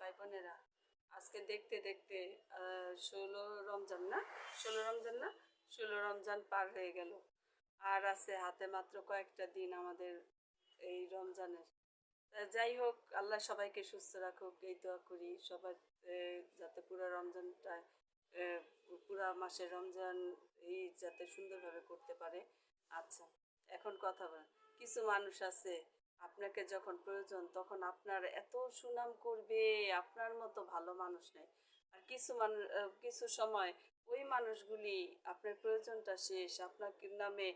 ভাই বোনেরা, আজকে দেখতে দেখতে 16 রমজান না 16 রমজান না 16 রমজান পার হয়ে গেল। আর আছে হাতে মাত্র কয়েকটা দিন আমাদের এই রমজানের। যাই হোক, আল্লাহ সবাইকে সুস্থ রাখুক এই দোয়া করি। সবাই যাতে পুরো রমজানটা পুরা মাসের রমজান এই যাতে সুন্দরভাবে করতে পারে। আচ্ছা, এখন কথা বলেন। কিছু মানুষ আছে আপনাকে যখন প্রয়োজন তখন আপনার এত সুনাম করবে, আপনার মতো ভালো মানুষ নেই। আর কিছু সময় ওই মানুষগুলি আপনার প্রয়োজনটা শেষ আপনার নামে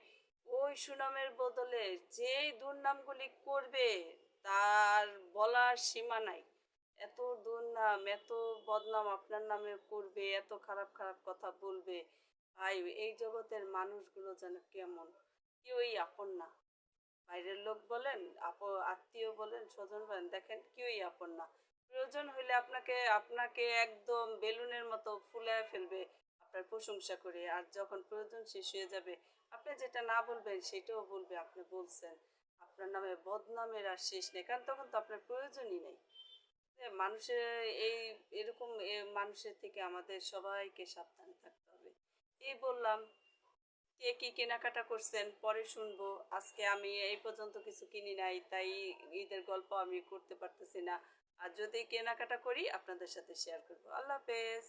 ওই সুনামের বদলে যেই দুর্নামগুলি করবে তার বলার সীমা নাই। এত দুর্নাম, এত বদনাম আপনার নামে করবে, এত খারাপ খারাপ কথা বলবে। ভাই, এই জগতের মানুষগুলো যেন কেমন, কেউই আপন না। বাইরের লোক বলেন, আত্মীয় বলেন, স্বজন বলেন, দেখেন কেউই আপন না। প্রয়োজন হইলে আপনাকে আপনাকে একদম বেলুনের মতো ফুলায় ফেলবে আপনার প্রশংসা করে। আর যখন প্রয়োজন শেষ হয়ে যাবে, আপনি যেটা না বলবেন সেটাও বলবে আপনি বলছেন। আপনার নামে বদনামের আর শেষ নেই, কারণ তখন তো আপনার প্রয়োজনই নেই। মানুষের এই এরকম মানুষের থেকে আমাদের সবাইকে সাবধানে থাকতে হবে। এই বললাম। কে কি কেনাকাটা করছেন পরে শুনবো। আজকে আমি এই পর্যন্ত কিছু কিনি নাই, তাই ঈদের গল্প আমি করতে পারতেছি না। আর যদি কেনাকাটা করি আপনাদের সাথে শেয়ার করবো। আল্লাহ হাফেজ।